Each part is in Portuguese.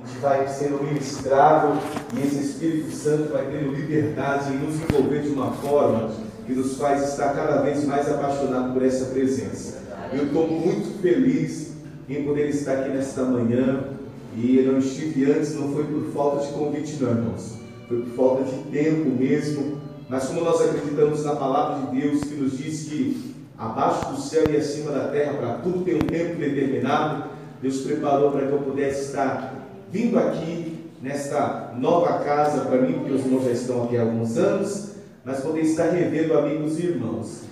A gente vai sendo ministrado e esse Espírito Santo vai tendo liberdade em nos envolver de uma forma que nos faz estar cada vez mais apaixonados por essa presença. Eu estou muito feliz em poder estar aqui nesta manhã e eu não estive antes, não foi por falta de convite não, irmãos, foi por falta de tempo mesmo, mas como nós acreditamos na palavra de Deus que nos diz que abaixo do céu e acima da terra, para tudo tem um tempo determinado, Deus preparou para que eu pudesse estar vindo aqui nesta nova casa para mim, porque os irmãos já estão aqui há alguns anos, mas poder estar revendo amigos e irmãos.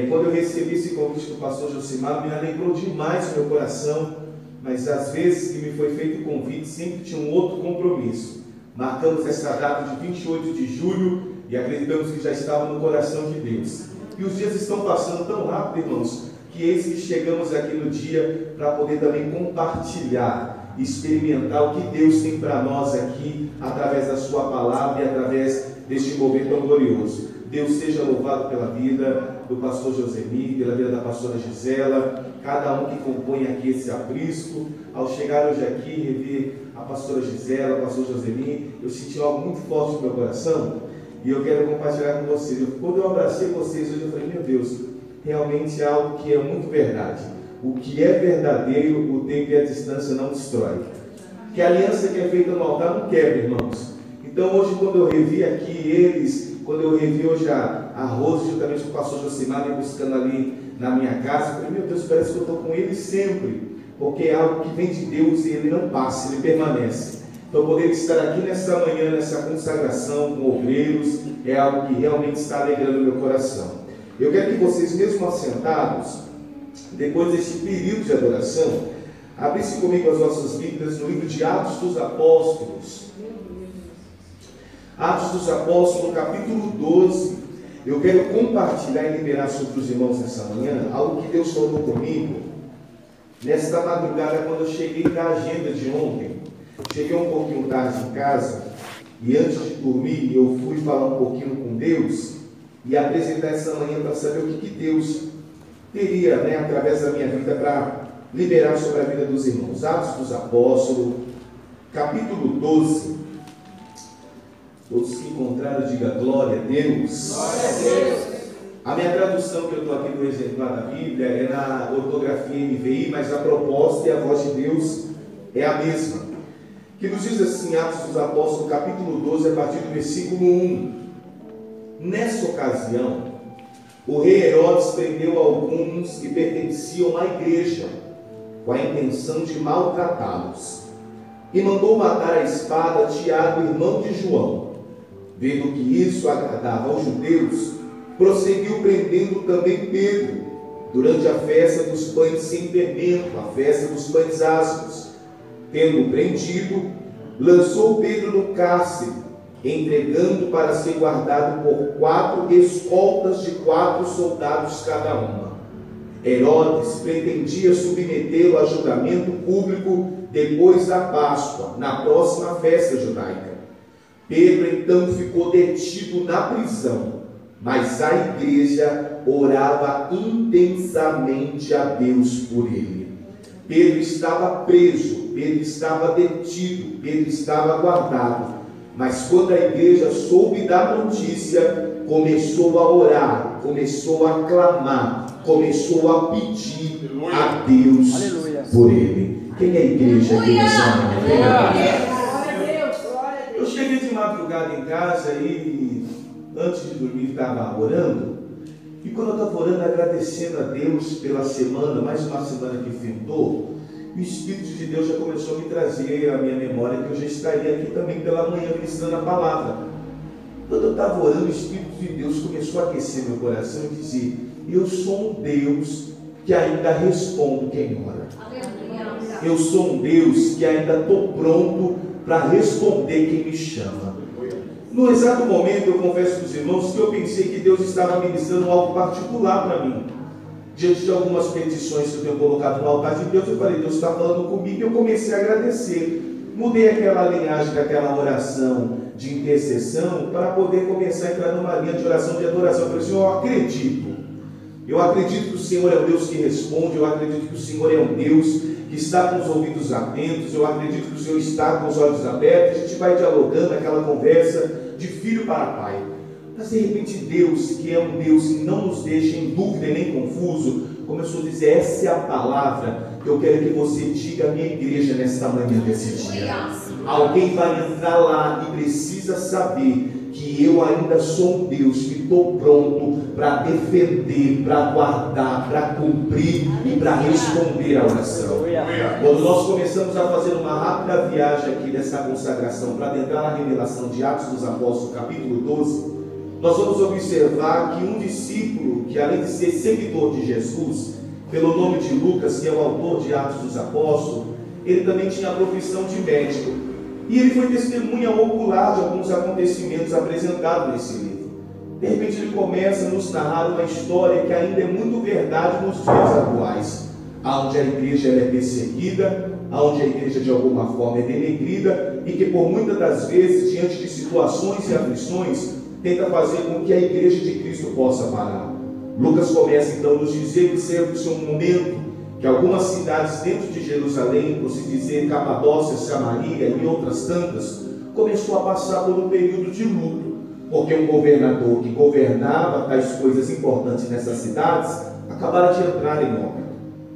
Quando eu recebi esse convite do pastor Josimar, me alegrou demais o meu coração, mas às vezes que me foi feito o convite, sempre tinha um outro compromisso. Marcamos essa data de 28 de julho e acreditamos que já estava no coração de Deus. E os dias estão passando tão rápido, irmãos, que eis que chegamos aqui no dia para poder também compartilhar, experimentar o que Deus tem para nós aqui, através da sua palavra e através deste mover tão glorioso. Deus seja louvado pela vida do pastor Josemir, pela vida da pastora Gisela, cada um que compõe aqui esse aprisco. Ao chegar hoje aqui e rever a pastora Gisela, o pastor Josemir, eu senti algo muito forte no meu coração e eu quero compartilhar com vocês. Quando eu abracei vocês hoje, eu falei, meu Deus, realmente é algo que é muito verdade. O que é verdadeiro, o tempo e a distância não destrói. Que a aliança que é feita no altar não quebra, irmãos. Então hoje, quando eu revi aqui eles, quando eu revi hoje a Rose, juntamente com o pastor Josimar, me buscando ali na minha casa, eu falei, meu Deus, parece que eu estou com ele sempre, porque é algo que vem de Deus e ele não passa, ele permanece. Então poder estar aqui nessa manhã, nessa consagração com obreiros, é algo que realmente está alegrando o meu coração. Eu quero que vocês, mesmo assentados, depois desse período de adoração, abrissem comigo as nossas Bíblias no livro de Atos dos Apóstolos. Atos dos Apóstolos, capítulo 12. Eu quero compartilhar e liberar sobre os irmãos nessa manhã algo que Deus falou comigo nesta madrugada, quando eu cheguei da agenda de ontem. Cheguei um pouquinho tarde em casa e antes de dormir eu fui falar um pouquinho com Deus e apresentar essa manhã para saber o que Deus teria, através da minha vida, para liberar sobre a vida dos irmãos. Atos dos Apóstolos, capítulo 12. Todos que encontraram, diga glória a Deus. Glória a Deus. A minha tradução que eu estou aqui no exemplar da Bíblia é na ortografia NVI, mas a proposta e a voz de Deus é a mesma. Que nos diz assim, Atos dos Apóstolos, capítulo 12, a partir do versículo 1. Nessa ocasião, o rei Herodes prendeu alguns que pertenciam à igreja, com a intenção de maltratá-los, e mandou matar a espada Tiago, irmão de João. Vendo que isso agradava aos judeus, prosseguiu prendendo também Pedro, durante a festa dos pães sem fermento, a festa dos pães asmos. Tendo prendido, lançou Pedro no cárcere, entregando para ser guardado por 4 escoltas de 4 soldados cada uma. Herodes pretendia submetê-lo a julgamento público depois da Páscoa, na próxima festa judaica. Pedro então ficou detido na prisão, mas a igreja orava intensamente a Deus por ele. Pedro estava preso, Pedro estava detido, Pedro estava guardado, mas quando a igreja soube da notícia, começou a orar, começou a clamar, começou a pedir a Deus por ele. Quem é a igreja aqui nessa manhã? Eu cheguei de madrugada em casa e antes de dormir estava orando. E quando eu estava orando, agradecendo a Deus pela semana, mais uma semana que enfrentou, o Espírito de Deus já começou a me trazer à minha memória que eu já estaria aqui também pela manhã ministrando a palavra. Quando eu estava orando, o Espírito de Deus começou a aquecer meu coração e dizer, eu sou um Deus que ainda respondo quem ora. Eu sou um Deus que ainda estou pronto para responder quem me chama. No exato momento, eu confesso para os irmãos que eu pensei que Deus estava ministrando algo particular para mim. Diante de algumas petições que eu tenho colocado no altar de Deus, eu falei, Deus está falando comigo, e eu comecei a agradecer. Mudei aquela linhagem daquela oração de intercessão para poder começar a entrar numa linha de oração de adoração. Eu falei, Senhor, eu acredito que o Senhor é um Deus que responde, eu acredito que o Senhor é um Deus que está com os ouvidos atentos, eu acredito que o Senhor está com os olhos abertos, a gente vai dialogando aquela conversa de filho para pai. Mas de repente Deus, que é um Deus que não nos deixa em dúvida e nem confuso, começou a dizer: essa é a palavra que eu quero que você diga à minha igreja nesta manhã desse dia. Alguém vai entrar lá e precisa saber que eu ainda sou um Deus que estou pronto para defender, para guardar, para cumprir e para responder à oração. Quando nós começamos a fazer uma rápida viagem aqui nessa consagração para adentrar na revelação de Atos dos Apóstolos, capítulo 12, nós vamos observar que um discípulo, que além de ser seguidor de Jesus, pelo nome de Lucas, que é o autor de Atos dos Apóstolos, ele também tinha a profissão de médico. E ele foi testemunha ocular de alguns acontecimentos apresentados nesse livro. De repente ele começa a nos narrar uma história que ainda é muito verdade nos dias atuais, onde a igreja ela é perseguida, onde a igreja de alguma forma é denegrida e que por muitas das vezes, diante de situações e aflições, tenta fazer com que a igreja de Cristo possa parar. Lucas começa então a nos dizer que serve-se um momento que algumas cidades dentro de Jerusalém, por se dizer Capadócia, Samaria e outras tantas, começou a passar por um período de luto, porque um governador que governava tais coisas importantes nessas cidades acabaram de entrar em obra.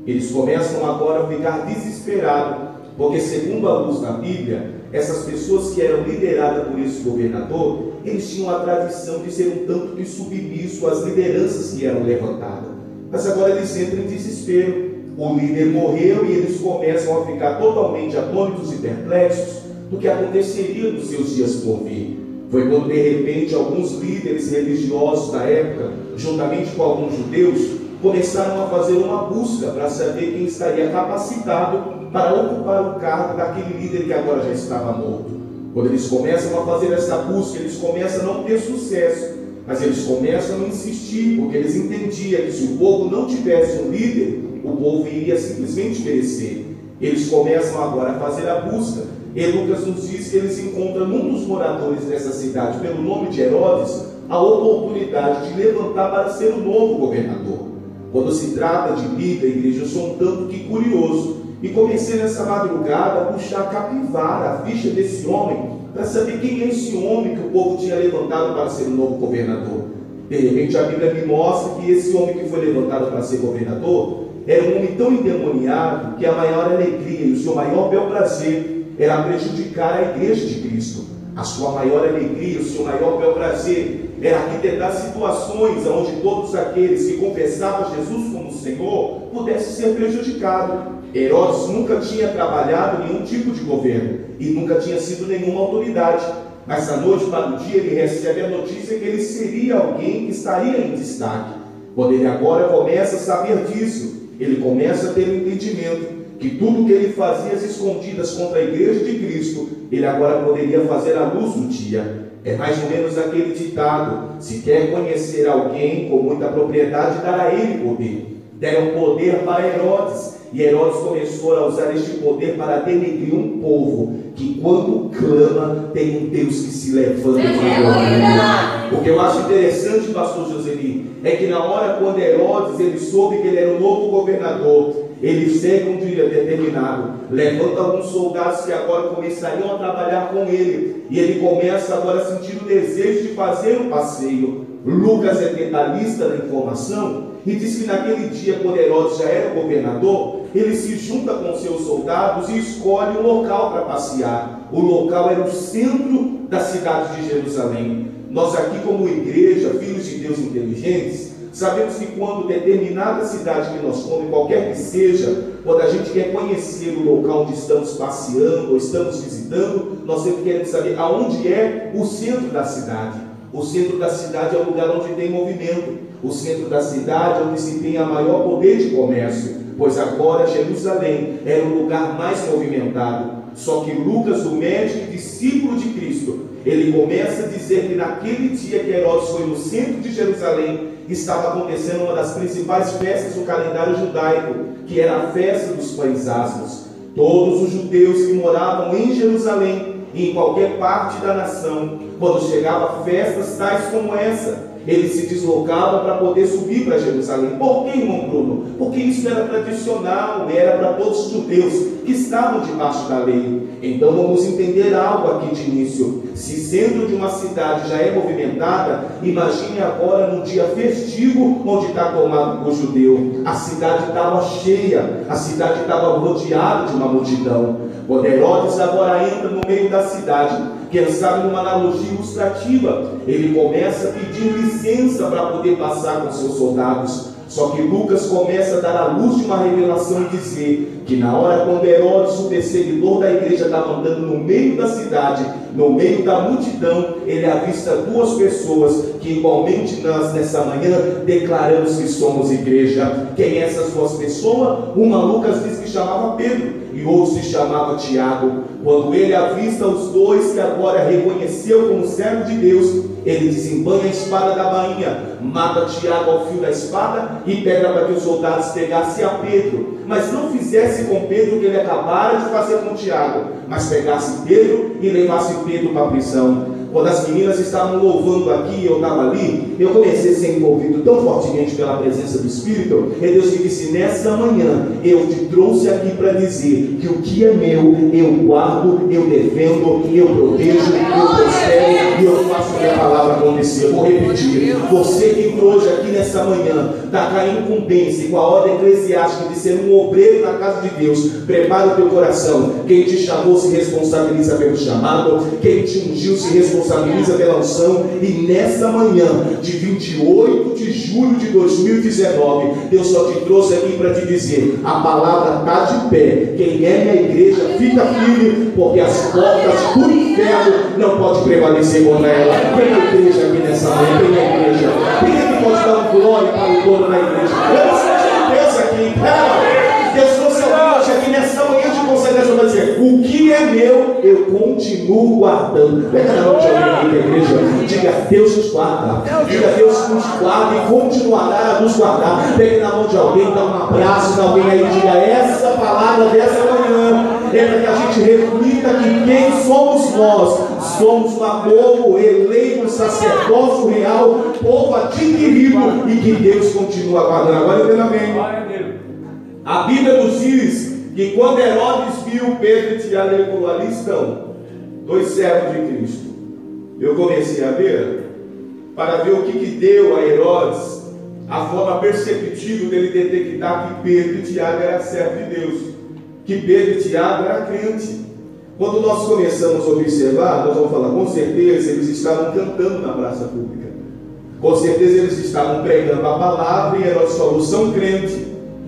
Eles começam agora a ficar desesperados, porque segundo a luz da Bíblia, essas pessoas que eram lideradas por esse governador, eles tinham a tradição de ser um tanto de submisso às lideranças que eram levantadas. Mas agora eles entram em desespero. O líder morreu e eles começam a ficar totalmente atônitos e perplexos do que aconteceria nos seus dias por vir. Foi quando de repente alguns líderes religiosos da época, juntamente com alguns judeus, começaram a fazer uma busca para saber quem estaria capacitado para ocupar o cargo daquele líder que agora já estava morto. Quando eles começam a fazer essa busca, eles começam a não ter sucesso, mas eles começam a insistir, porque eles entendiam que se o povo não tivesse um líder, o povo iria simplesmente perecer. Eles começam agora a fazer a busca, e Lucas nos diz que eles encontram num dos moradores dessa cidade, pelo nome de Herodes, a oportunidade de levantar para ser o novo governador. Quando se trata de vida, igreja, eu sou um tanto que curioso, e comecei nessa madrugada a puxar a capivara, a ficha desse homem, para saber quem é esse homem que o povo tinha levantado para ser o novo governador. De repente a Bíblia me mostra que esse homem que foi levantado para ser governador era um homem tão endemoniado que a maior alegria e o seu maior bel prazer era prejudicar a igreja de Cristo. A sua maior alegria, o seu maior bel prazer era arquitetar situações onde todos aqueles que confessavam Jesus como Senhor pudessem ser prejudicados. Herodes nunca tinha trabalhado nenhum tipo de governo e nunca tinha sido nenhuma autoridade. Mas da noite para o dia ele recebe a notícia que ele seria alguém que estaria em destaque. Quando ele agora começa a saber disso, ele começa a ter o entendimento que tudo que ele fazia às escondidas contra a igreja de Cristo, ele agora poderia fazer à luz do dia. É mais ou menos aquele ditado: se quer conhecer alguém com muita propriedade, dará a ele poder. Deram poder para Herodes, e Herodes começou a usar este poder para denegrir um povo que, quando clama, tem um Deus que se levanta. O que eu acho interessante, pastor Joseli, é que na hora quando Herodes ele soube que ele era o novo governador, ele segue um dia determinado, levanta alguns soldados que agora começariam a trabalhar com ele, e ele começa agora a sentir o desejo de fazer um passeio. Lucas é detalhista da informação e diz que naquele dia, quando Herodes já era governador, ele se junta com seus soldados e escolhe um local para passear. O local era o centro da cidade de Jerusalém. Nós aqui, como igreja, filhos de Deus inteligentes, sabemos que quando determinada cidade que nós fomos, qualquer que seja, quando a gente quer conhecer o local onde estamos passeando ou estamos visitando, nós sempre queremos saber aonde é o centro da cidade. O centro da cidade é o lugar onde tem movimento. O centro da cidade é onde se tem a maior poder de comércio, pois agora Jerusalém era o lugar mais movimentado. Só que Lucas, o médico e discípulo de Cristo, ele começa a dizer que naquele dia que Herodes foi no centro de Jerusalém, estava acontecendo uma das principais festas do calendário judaico, que era a festa dos pães asmos. Todos os judeus que moravam em Jerusalém e em qualquer parte da nação, quando chegava festas tais como essa, ele se deslocava para poder subir para Jerusalém. Por que, irmão Bruno? Porque isso era tradicional, era para todos os judeus que estavam debaixo da lei. Então vamos entender algo aqui de início. Se centro de uma cidade já é movimentada, imagine agora num dia festivo onde está tomado por judeu. A cidade estava cheia, a cidade estava rodeada de uma multidão. Quando Herodes agora entra no meio da cidade, quem sabe numa analogia ilustrativa, ele começa a pedir licença para poder passar com seus soldados. Só que Lucas começa a dar a luz de uma revelação e dizer que na hora quando Herodes, o perseguidor da igreja, estava andando no meio da cidade, no meio da multidão, ele avista duas pessoas que igualmente nós nessa manhã declaramos que somos igreja. Quem é essas duas pessoas? Uma, Lucas diz que chamava Pedro e outro se chamava Tiago. Quando ele avista os dois que agora reconheceu como servo de Deus, ele desembanha a espada da bainha, mata Tiago ao fio da espada e pega para que os soldados pegassem a Pedro, mas não fizesse com Pedro o que ele acabara de fazer com Tiago, mas pegasse Pedro e levasse Pedro para a prisão. Quando as meninas estavam louvando aqui, eu estava ali, eu comecei a ser envolvido tão fortemente pela presença do Espírito, e Deus me disse: nessa manhã eu te trouxe aqui para dizer que o que é meu, eu guardo, eu defendo, eu protejo, eu prospero e eu faço a minha palavra acontecer. Eu vou repetir: você que entrou hoje aqui nessa manhã, está com a incumbência, com a ordem eclesiástica de ser um obreiro na casa de Deus, prepara o teu coração. Quem te chamou se responsabiliza pelo chamado, quem te ungiu se responsabiliza pela unção. E nessa manhã de 28 de julho de 2019, Deus só te trouxe aqui para te dizer: a palavra está de pé. Quem é minha igreja, fica firme, porque as portas do inferno não podem prevalecer contra ela. Quem é a igreja aqui nessa manhã? Quem é a igreja? Quem é que pode dar glória para o dono da igreja? Eu não sei de Deus aqui. Deus trouxe alguém hoje aqui nessa manhã de consagração para dizer: o que é meu, eu continuo guardando. Pega na mão de alguém aqui da igreja, diga: Deus nos guarda, diga: Deus nos guarda e continuará a nos guardar. Pega na mão de alguém, dá um abraço em alguém aí e diga: essa palavra dessa manhã é para que a gente reflita que quem somos nós. Somos um povo eleito, sacerdócio real, povo adquirido, e que Deus continua guardando. Agora entenda bem. A Bíblia nos diz que quando Herodes viu Pedro e Tiago, ele falou: ali estão dois servos de Cristo. Eu comecei a ver, para ver o que deu a Herodes a forma perceptível dele detectar que Pedro e Tiago eram servos de Deus, que Pedro e Tiago eram crentes. Quando nós começamos a observar, nós vamos falar: com certeza eles estavam cantando na praça pública, com certeza eles estavam pregando a palavra, e Herodes falou: são crentes.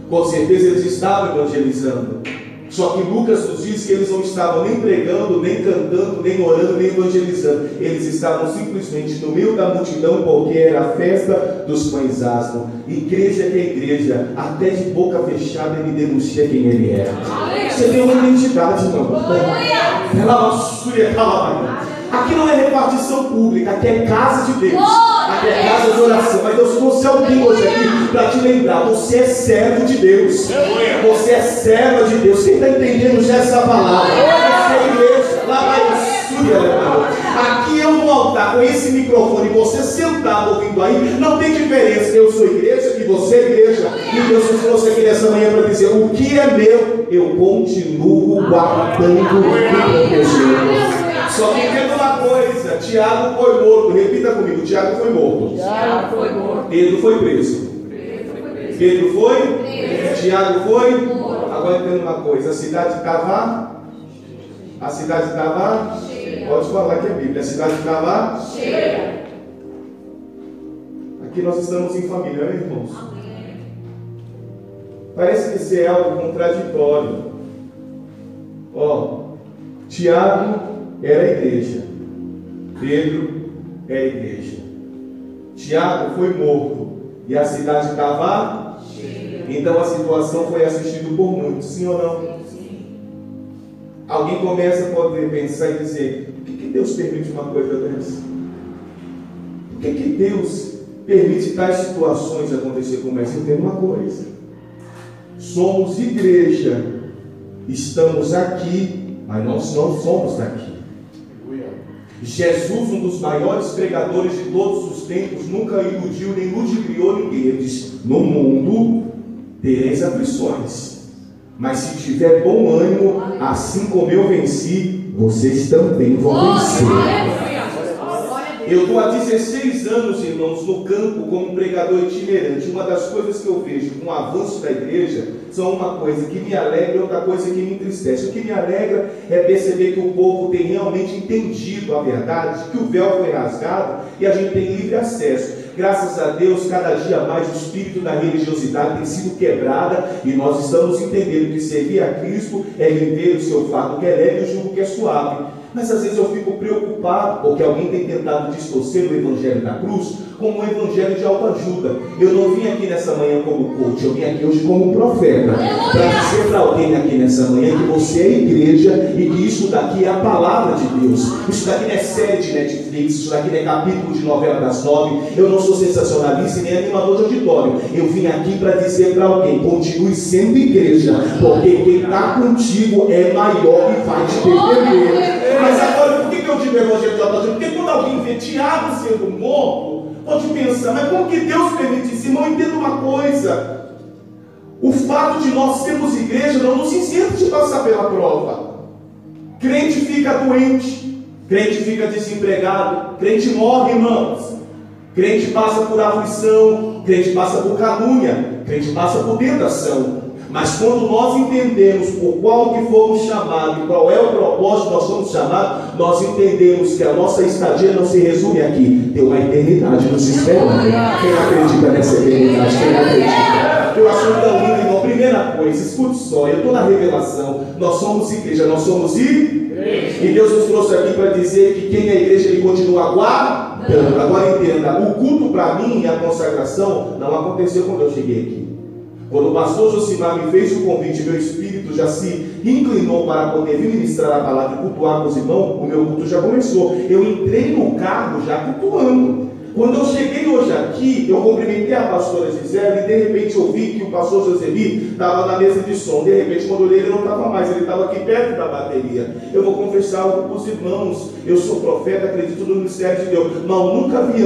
Com certeza eles estavam evangelizando. Só que Lucas nos diz que eles não estavam nem pregando, nem cantando, nem orando, nem evangelizando. Eles estavam simplesmente no meio da multidão, porque era a festa dos pães asmos. Igreja que é igreja, até de boca fechada ele denuncia quem ele é. Você tem uma identidade, irmão. Aqui não é repartição pública, aqui é casa de Deus, aqui é casa de oração. Mas Deus trouxe alguém hoje aqui para te lembrar: você é servo de Deus, você é serva de Deus. Quem está entendendo já essa palavra? Você é igreja, lá vai aqui eu no altar com esse microfone, você sentado ouvindo aí, não tem diferença. Eu sou igreja e você é igreja, e Deus nos trouxe aqui nessa manhã para dizer: o que é meu, eu continuo guardando e protegendo. Só que entenda uma coisa: Tiago foi morto. Repita comigo: Tiago foi morto. Tiago foi morto. Pedro foi preso. Pedro foi preso. Tiago foi morto. Agora entenda uma coisa: a cidade estava cheia. Pode falar que é Bíblia. A cidade estava cheia. Aqui nós estamos em família, né, irmãos? Parece que isso é algo contraditório. Tiago era a igreja, Pedro é a igreja. Tiago foi morto e a cidade estava cheia. Então a situação foi assistida por muitos, sim ou não? Sim. Alguém começa a poder pensar e dizer: por que Deus permite uma coisa dessa? Por que Deus permite tais situações acontecer como essa? Entenda uma coisa: somos igreja, estamos aqui, mas nós não somos daqui. Jesus, um dos maiores pregadores de todos os tempos, nunca iludiu nem ludibriou ninguém. Ele diz: no mundo tereis aflições, mas se tiver bom ânimo, assim como eu venci, vocês também vão vencer. Eu estou há 16 anos, irmãos, no campo como pregador itinerante. Uma das coisas que eu vejo com o avanço da igreja são uma coisa que me alegra e outra coisa que me entristece. O que me alegra é perceber que o povo tem realmente entendido a verdade, que o véu foi rasgado e a gente tem livre acesso. Graças a Deus, cada dia mais o espírito da religiosidade tem sido quebrada e nós estamos entendendo que servir a Cristo é viver o seu fardo que é leve e o jugo que é suave. Mas às vezes eu fico preocupado porque alguém tem tentado distorcer o evangelho da cruz como um evangelho de autoajuda. Eu não vim aqui nessa manhã como coach, eu vim aqui hoje como profeta, para dizer para alguém aqui nessa manhã que você é igreja e que isso daqui é a palavra de Deus. Isso daqui não é série de Netflix, isso daqui não é capítulo de novela das 9. Eu não sou sensacionalista e nem animador de auditório. Eu vim aqui para dizer para alguém: continue sendo igreja, porque quem está contigo é maior e vai te defender. Mas agora, por que eu digo evangelho de autoajuda? Porque quando alguém vê Tiago sendo morto, pode pensar: mas como que Deus permite isso? Irmão, entenda uma coisa: o fato de nós sermos igreja não nos isenta de passar pela prova. Crente fica doente, crente fica desempregado, crente morre, irmãos. Crente passa por aflição, crente passa por calúnia, crente passa por tentação. Mas quando nós entendemos por qual que fomos chamados e qual é o propósito que nós somos chamados, nós entendemos que a nossa estadia não se resume aqui, tem uma eternidade nos esperando. Quem acredita nessa eternidade? Quem acredita? Eu acho tão lindo, irmão. Primeira coisa, escute só, eu estou na revelação. Nós somos igreja, nós somos igreja. E Deus nos trouxe aqui para dizer que quem é igreja, ele continua aguardando. Agora entenda, o culto para mim e a consagração não aconteceu quando eu cheguei aqui. Quando o pastor Josimar me fez o convite, meu espírito já se inclinou para poder vir ministrar a palavra e cultuar com os irmãos, o meu culto já começou. Eu entrei no carro já cultuando. Quando eu cheguei hoje aqui, eu cumprimentei a pastora Gisele e de repente eu vi que o pastor Josemi estava na mesa de som. De repente, quando eu olhei, ele não estava mais, ele estava aqui perto da bateria. Eu vou confessar algo para os irmãos: eu sou profeta, acredito no ministério de Deus, mas eu nunca vi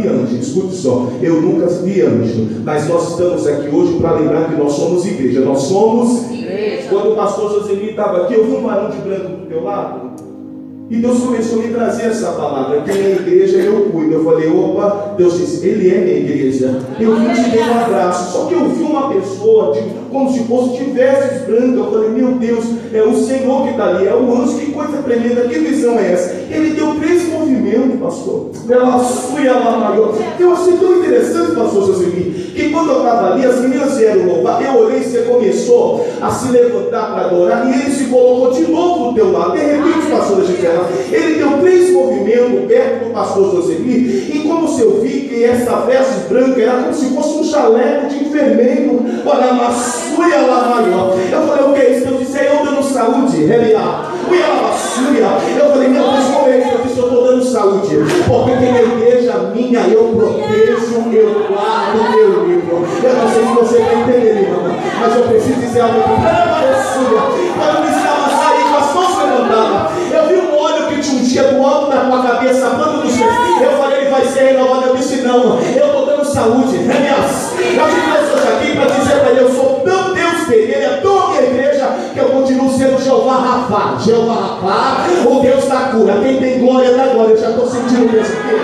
anjo, escute só, eu nunca vi anjo, mas nós estamos aqui hoje para lembrar que nós somos igreja, nós somos igreja. Quando o pastor Josemi estava aqui, eu vi um varão de branco do teu lado. E Deus começou a me trazer essa palavra: quem é igreja eu cuido. Eu falei: opa, Deus disse, ele é minha igreja. Eu vim te dar um abraço. Só que eu vi uma pessoa como se fosse de vestes brancas. Eu falei: meu Deus, é o Senhor que está ali, é o anjo. Que coisa tremenda, que visão é essa? Ele deu 3 movimentos, pastor. Ela fui a lá maior. Eu achei tão interessante, pastor Josemi, que quando eu estava ali, as meninas vieram louvar. Eu olhei e você começou a se levantar para adorar, e ele se colocou de novo do teu lado. De repente, pastor Gisele, ele deu 3 movimentos perto do pastor Josemi, e como se eu vi que essa veste branca era como se fosse um jaleco de enfermeiro. Olha, mas fui a lá maior. Eu falei: o que é isso? Eu disse: eu dando saúde, fui a lá. Eu falei: meu Deus, como é isso? Eu disse: eu estou dando saúde, porque tem a igreja minha, eu protejo, eu guardo, eu livro. Eu não sei se você vai entender, irmão, mas eu preciso dizer algo aqui. Quando eu estava saindo com as mãos levantadas, eu vi um óleo que te ungia do alto da tua cabeça, a banda dos pés. Eu falei: ele vai ser renovado. Eu disse: não, eu estou dando saúde. Eu te trouxe hoje aqui para dizer para ele: eu sou tão Deus dele, ele é tão minha igreja, que eu continuo sendo Jeová Rapá, o Deus da cura. Quem tem glória da glória. Eu já estou sentindo Deus aqui.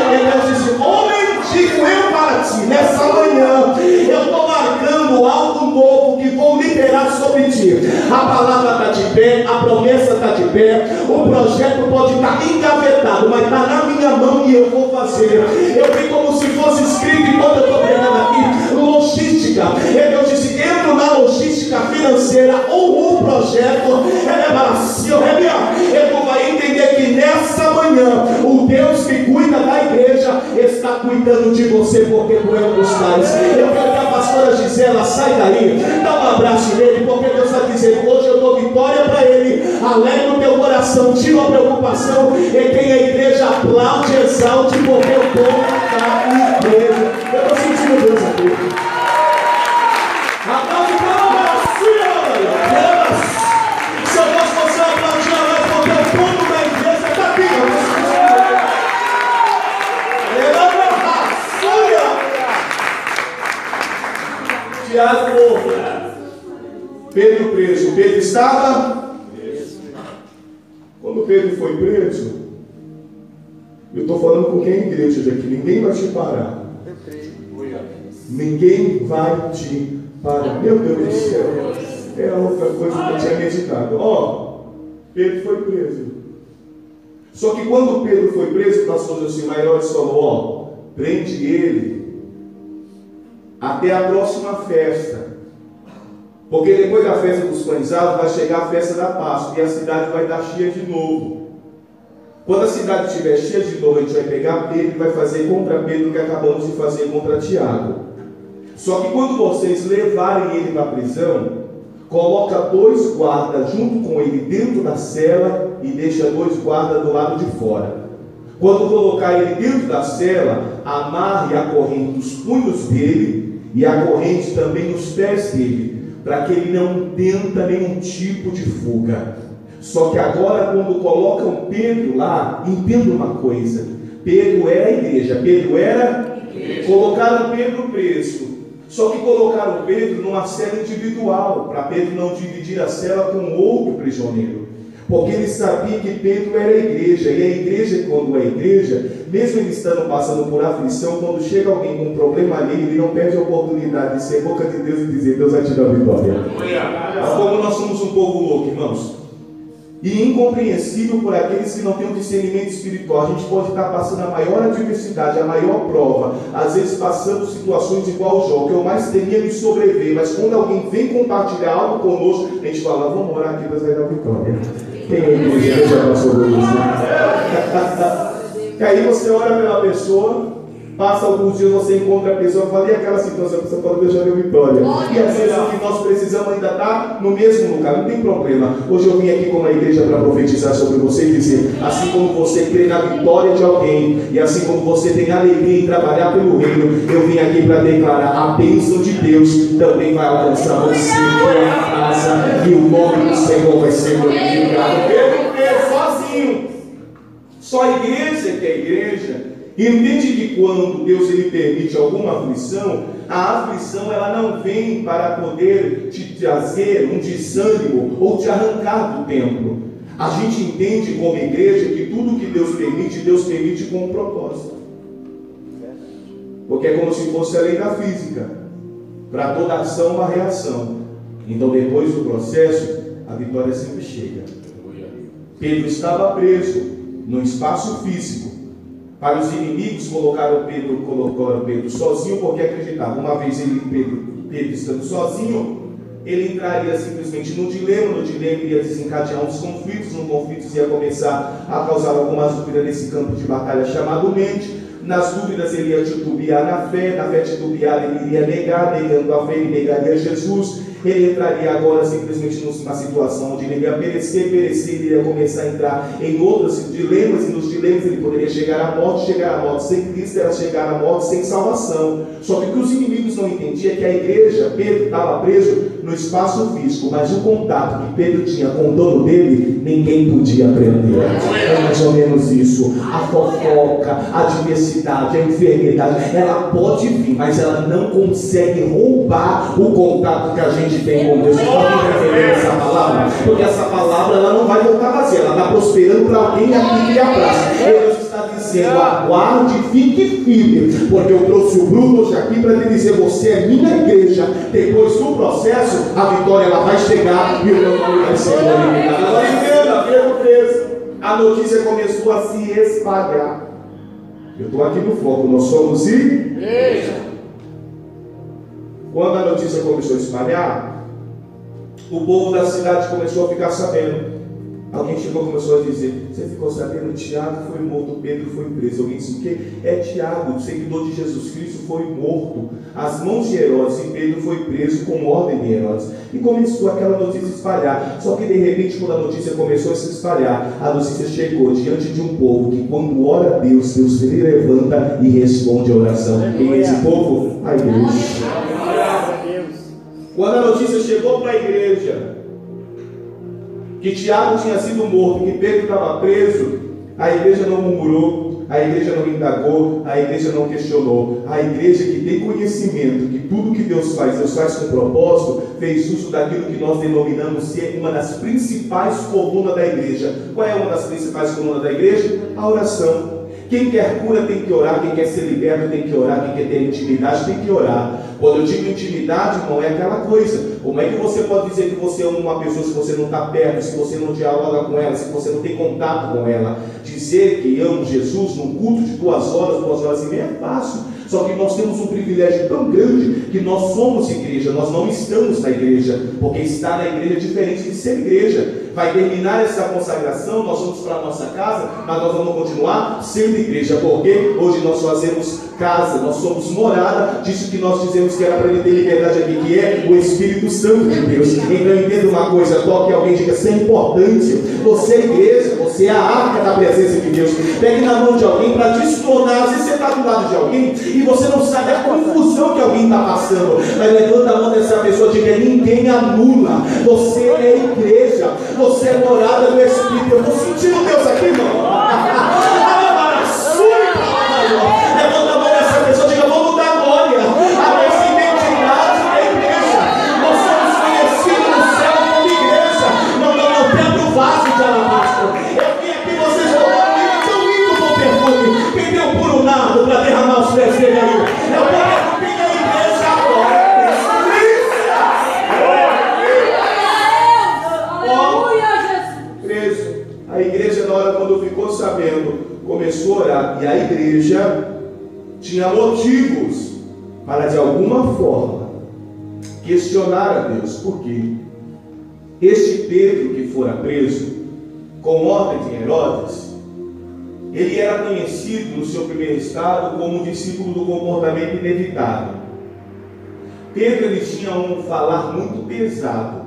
Deus disse: homem, digo eu para ti, nessa manhã, eu estou marcando algo novo que vou liberar sobre ti. A palavra está de pé, a promessa está de pé, o projeto pode estar engavetado, mas está na minha mão e eu vou fazer. Eu vi como se fosse escrito, enquanto eu estou pregando aqui, logística. Deus disse: entro na logística financeira ou o projeto, tu vai entender que nessa manhã o Deus que cuida da igreja está cuidando de você, porque tu é um dos pais. Eu quero que a pastora Gisela saia daí, dá um abraço nele, porque Deus está dizendo: hoje eu dou vitória para ele, alegra o teu coração, tira a preocupação, e quem é igreja aplaude, exalte, porque eu estou na igreja. Eu estou sentindo Deus aqui. Aplaude para a sua. Se eu fosse você aplaudir, porque eu estou na igreja. Tiago morto. Pedro preso. Pedro estava preso. Quando Pedro foi preso, eu estou falando com quem é igreja aqui, ninguém vai te parar. Ninguém vai te parar. Meu Deus do céu. É outra coisa que eu tinha meditado. Pedro foi preso. Só que quando Pedro foi preso, o pastor Josimar Herodes falou: prende ele até a próxima festa. Porque depois da festa dos pães altos vai chegar a festa da Páscoa e a cidade vai estar cheia de novo. Quando a cidade estiver cheia de novo, a gente vai pegar Pedro e vai fazer contra Pedro o que acabamos de fazer contra Tiago. Só que quando vocês levarem ele para a prisão, coloca 2 guardas junto com ele dentro da cela e deixa 2 guardas do lado de fora. Quando colocar ele dentro da cela, amarre a corrente nos punhos dele e a corrente também nos pés dele, para que ele não tenta nenhum tipo de fuga. Só que agora, quando colocam Pedro lá, entenda uma coisa: Pedro era a igreja, Pedro era igreja. Colocaram Pedro preso. Só que colocaram Pedro numa cela individual, para Pedro não dividir a cela com outro prisioneiro. Porque ele sabia que Pedro era a igreja, e a igreja, quando é igreja, mesmo ele estando passando por aflição, quando chega alguém com um problema ali, ele não perde a oportunidade de ser boca de Deus e dizer: Deus vai te dar a vitória. Como nós somos um povo louco, irmãos, e incompreensível por aqueles que não têm um discernimento espiritual. A gente pode estar passando a maior adversidade, a maior prova, às vezes passando situações igual ao Jó, que eu mais temia me sobreviver, mas quando alguém vem compartilhar algo conosco, a gente fala: vamos orar aqui, Deus vai dar vitória. Quem é igreja já passou por isso? E aí você ora pela pessoa, passa alguns dias, você encontra a pessoa, fala: e aquela situação, a pessoa fala: Deus já deu vitória. E às vezes o que nós precisamos ainda está no mesmo lugar, não tem problema. Hoje eu vim aqui como a igreja para profetizar sobre você e dizer: assim como você crê na vitória de alguém, e assim como você tem alegria em trabalhar pelo reino, eu vim aqui para declarar: a bênção de Deus também vai alcançar você, tua casa, e o nome do Senhor vai ser glorificado. Pedro é sozinho, só a igreja que é igreja. Entende que quando Deus ele permite alguma aflição, a aflição ela não vem para poder te trazer um desânimo ou te arrancar do templo. A gente entende como igreja que tudo que Deus permite com um propósito. Porque é como se fosse a lei da física. Para toda ação, uma reação. Então depois do processo, a vitória sempre chega. Pedro estava preso num espaço físico. Para os inimigos colocaram Pedro sozinho, porque acreditavam: uma vez Pedro estando sozinho, ele entraria simplesmente no dilema iria desencadear uns conflitos, no conflito ia começar a causar algumas dúvidas nesse campo de batalha chamado mente. Nas dúvidas ele ia titubear na fé titubear ele iria negar, negando a fé ele negaria Jesus. Ele entraria agora simplesmente numa situação onde ele ia perecer, ele ia começar a entrar em outros dilemas, e nos dilemas ele poderia chegar à morte sem Cristo era chegar à morte sem salvação. Só que o que os inimigos não entendiam é que a igreja, Pedro estava preso no espaço físico, mas o contato que Pedro tinha com o dono dele, ninguém podia prender. É mais ou menos isso. A fofoca, a diversidade, a enfermidade, ela pode vir, mas ela não consegue roubar o contato que a gente tem com Deus. Pode entender essa palavra? Porque essa palavra ela não vai voltar vazia, ela está prosperando para alguém aqui que lhe abraça. Deus está dizendo: aguarde e fique firme, porque eu trouxe o Bruno hoje aqui para te dizer: você é minha igreja. Depois do processo, a vitória ela vai chegar e o meu nome vai ser glorificado. Agora entenda, Pedro preso, a notícia começou a se espalhar. Eu estou aqui no foco, nós somos igreja. Quando a notícia começou a espalhar, o povo da cidade começou a ficar sabendo. Alguém chegou e começou a dizer: você ficou sabendo? Tiago foi morto, Pedro foi preso. Alguém disse: o quê? É Tiago, seguidor de Jesus Cristo, foi morto às mãos de Herodes, e Pedro foi preso com ordem de Herodes. E começou aquela notícia a espalhar. Só que de repente, quando a notícia começou a se espalhar, a notícia chegou diante de um povo que, quando ora a Deus, Deus se levanta e responde a oração. Quem é esse povo? A igreja. Quando a notícia chegou para a igreja que Tiago tinha sido morto, que Pedro estava preso, a igreja não murmurou, a igreja não indagou, a igreja não questionou. A igreja que tem conhecimento que tudo que Deus faz com propósito, fez uso daquilo que nós denominamos ser uma das principais colunas da igreja. Qual é uma das principais colunas da igreja? A oração. Quem quer cura tem que orar, quem quer ser liberto tem que orar, quem quer ter intimidade tem que orar. Quando eu digo intimidade, irmão, é aquela coisa. Como é que você pode dizer que você ama uma pessoa se você não está perto, se você não dialoga com ela, se você não tem contato com ela? Dizer que amo Jesus num culto de 2 horas e meia é fácil. Só que nós temos um privilégio tão grande que nós somos igreja, nós não estamos na igreja, porque estar na igreja é diferente de ser igreja. Vai terminar essa consagração, nós vamos para a nossa casa, mas nós vamos continuar sendo igreja, porque hoje nós fazemos casa, nós somos morada disso que nós dizemos que era para ele ter liberdade aqui, que é o Espírito Santo de Deus. Então entenda uma coisa, toque alguém, diga, isso é importante. Você é igreja, você é a arca da presença de Deus. Pegue na mão de alguém para destronar. Às vezes você está do lado de alguém e você não sabe a confusão que alguém está passando, mas levanta a mão dessa pessoa e diga, ninguém anula. Você é igreja, você é morada do Espírito. Eu estou sentindo Deus aqui, irmão. Levanta a mão dessa pessoa e diga, vamos dar glória a nossa identidade da igreja. Nós somos conhecidos no céu como igreja. Não, pega o vaso de alabastro. Eu vim aqui, vocês vão dar tão lindo com perfume. Quem tem um puro nardo para derramar os pés dele aí? Eu quero que a igreja agora. A igreja, na hora quando ficou sabendo, começou a orar. E a igreja tinha motivos para, de alguma forma, questionar a Deus. Por quê? Este Pedro que fora preso, com ordem de Herodes, ele era conhecido no seu primeiro estado como um discípulo do comportamento inevitável. Pedro, ele tinha um falar muito pesado.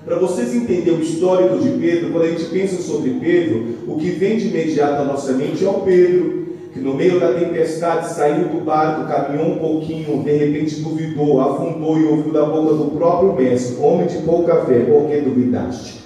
Para vocês entenderem o histórico de Pedro, quando a gente pensa sobre Pedro, o que vem de imediato à nossa mente é o Pedro, que no meio da tempestade saiu do barco, caminhou um pouquinho, de repente duvidou, afundou e ouviu da boca do próprio mestre, homem de pouca fé, por que duvidaste?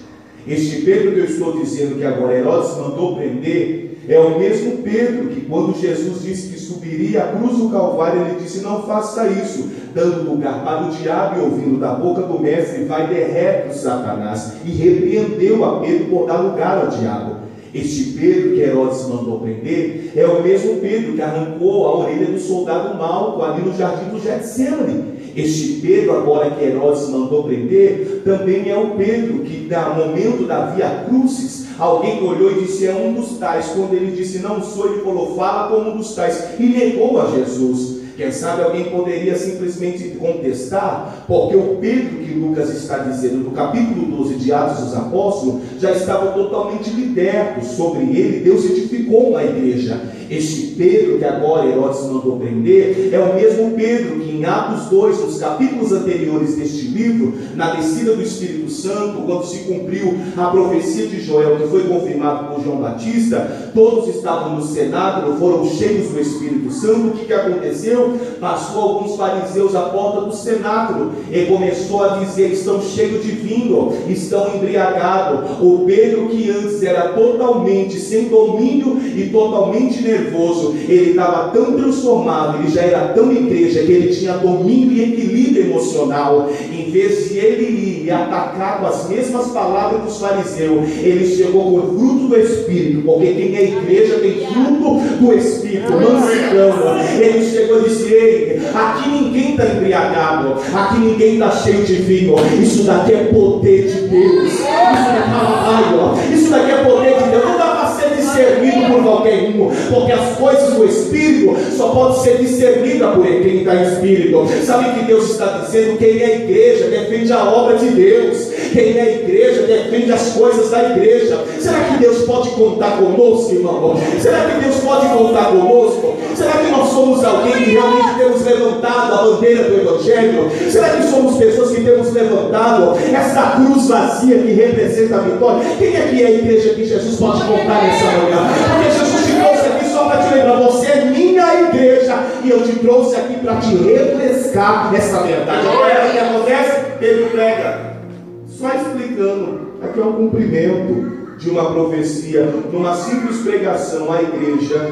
Este Pedro que eu estou dizendo que agora Herodes mandou prender, é o mesmo Pedro que quando Jesus disse que subiria a cruz do Calvário, ele disse, não faça isso, dando lugar para o diabo, e ouvindo da boca do mestre, vai de reto Satanás, e repreendeu a Pedro por dar lugar ao diabo. Este Pedro que Herodes mandou prender, é o mesmo Pedro que arrancou a orelha do soldado Malco ali no jardim do Getsemane. Este Pedro agora que Herodes mandou prender, também é o Pedro que no momento da via crucis, alguém olhou e disse, é um dos tais. Quando ele disse, não sou, ele falou, fala como um dos tais, e negou a Jesus. Quem sabe alguém poderia simplesmente contestar, porque o Pedro que Lucas está dizendo no capítulo 12 de Atos dos Apóstolos, já estava totalmente liberto. Sobre ele Deus edificou uma igreja. Este Pedro que agora Herodes mandou prender, é o mesmo Pedro que em Atos 2, nos capítulos anteriores deste livro, na descida do Espírito Santo, quando se cumpriu a profecia de Joel, que foi confirmado por João Batista, todos estavam no cenáculo, foram cheios do Espírito Santo. O que aconteceu? Passou alguns fariseus à porta do cenáculo e começou a dizer, estão cheios de vinho, estão embriagados. O Pedro que antes era totalmente sem domínio e totalmente nervoso, ele estava tão transformado, ele já era tão igreja, que ele tinha domínio e equilíbrio emocional. Em vez de ele ir e atacar com as mesmas palavras dos fariseus, ele chegou com o fruto do Espírito, porque quem é igreja tem fruto do Espírito, mansidão. Ele chegou e disse, ei, aqui ninguém está embriagado, aqui ninguém está cheio de vinho, isso daqui é poder de Deus, isso daqui é poder de Deus, não dá para ser discernido por qualquer um, porque as coisas do Espírito só podem ser discernidas por quem está em Espírito. Sabe o que Deus está dizendo? Quem é igreja defende a obra de Deus, quem é igreja defende as coisas da igreja. Será que Deus pode contar conosco, irmão? Será que Deus pode contar conosco? Será que nós somos alguém que realmente temos levantado a bandeira do Evangelho? Será que somos pessoas que temos levantado essa cruz vazia que representa a vitória? Quem é que é a igreja que Jesus pode contar nessa manhã? Porque Jesus te trouxe aqui só para te lembrar, você é minha igreja, e eu te trouxe aqui para te refrescar nessa verdade. Agora o que acontece? Ele prega, só explicando, aqui é um cumprimento de uma profecia, numa simples pregação. A igreja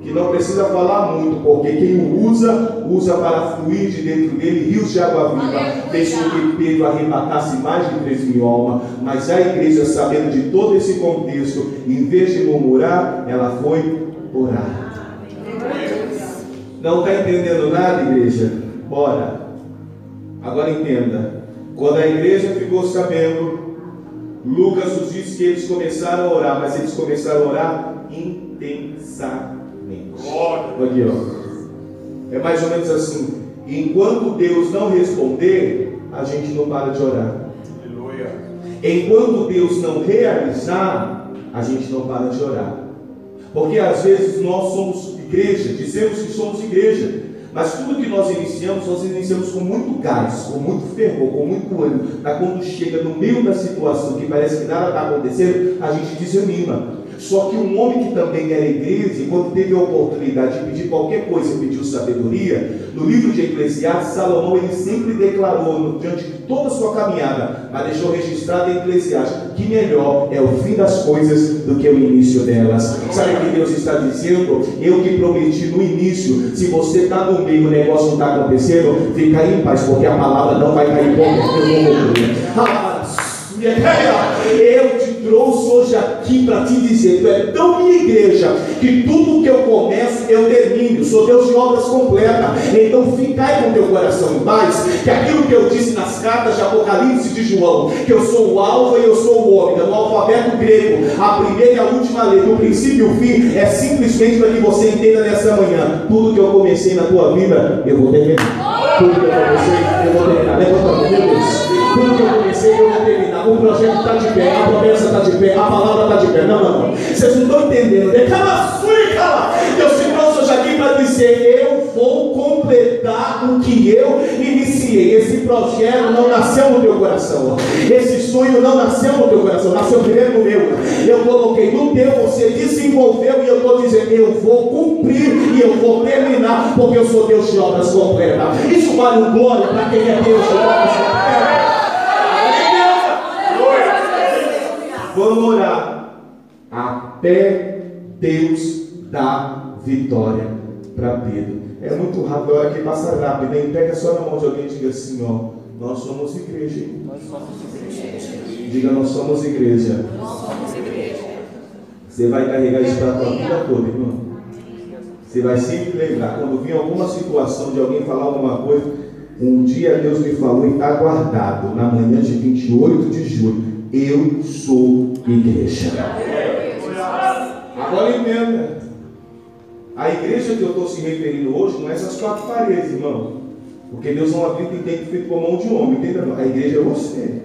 que não precisa falar muito, porque quem o usa para fluir de dentro dele rios de água viva. Fez com que Pedro arrebatasse mais de 3.000 almas. Mas a igreja, sabendo de todo esse contexto, em vez de murmurar, ela foi orar. Não está entendendo nada, igreja? Ora. Agora entenda. Quando a igreja ficou sabendo, Lucas nos diz que eles começaram a orar, mas eles começaram a orar intensamente. Aqui, ó. É mais ou menos assim: enquanto Deus não responder, a gente não para de orar. Aleluia. Enquanto Deus não realizar, a gente não para de orar. Porque às vezes nós somos igreja, dizemos que somos igreja, mas tudo que nós iniciamos com muito gás, com muito fervor, com muito ânimo. Mas quando chega no meio da situação que parece que nada está acontecendo, a gente desanima. Só que um homem que também era igreja, quando teve a oportunidade de pedir qualquer coisa, pediu sabedoria. No livro de Eclesiastes, Salomão ele sempre declarou, diante de toda a sua caminhada, mas deixou registrado em Eclesiastes, que melhor é o fim das coisas do que o início delas. Sabe o que Deus está dizendo? Eu que prometi no início, se você está no meio e o negócio não está acontecendo, fica aí em paz, porque a palavra não vai cair por eu te trouxe hoje aqui para te dizer: tu é tão minha igreja que tudo que eu começo eu termino. Sou Deus de obras completas. Então fica aí com teu coração em paz, que aquilo que eu disse nas cartas de Apocalipse de João, que eu sou o alfa e eu sou o ômega, no alfabeto grego, a primeira e a última letra, o princípio e o fim, é simplesmente para que você entenda nessa manhã: tudo que eu comecei na tua vida eu vou terminar. Tudo que eu comecei eu vou terminar. Levanta a mão, meu Deus. Tudo que eu comecei eu vou terminar. O projeto está de pé, a promessa está de pé, a palavra está de pé. Não. Vocês não estão entendendo. Eu se trouxe hoje aqui para dizer: eu vou completar o que eu iniciei. Esse projeto não nasceu no teu coração. Esse sonho não nasceu no teu coração. Nasceu primeiro no meu. Eu coloquei no teu, você desenvolveu, e eu estou dizendo: eu vou cumprir e eu vou terminar, porque eu sou Deus de obras completas. Isso vale um glória para quem é Deus de obras completas. Vamos orar até Deus dar vitória para Pedro. É muito rápido, a hora que passa rápido, hein? Pega só na mão de alguém e diga assim: ó, nós somos igreja. Diga: nós somos igreja. Você vai carregar isso para a tua vida toda, irmão. Você vai sempre lembrar, quando vir alguma situação de alguém falar alguma coisa: um dia Deus me falou e está guardado, na manhã de 28 de julho, eu sou igreja. Agora entenda, a igreja que eu estou se referindo hoje não é essas quatro paredes, irmão, porque Deus não habita em tempo feito com mão de homem, entenda? A igreja é você.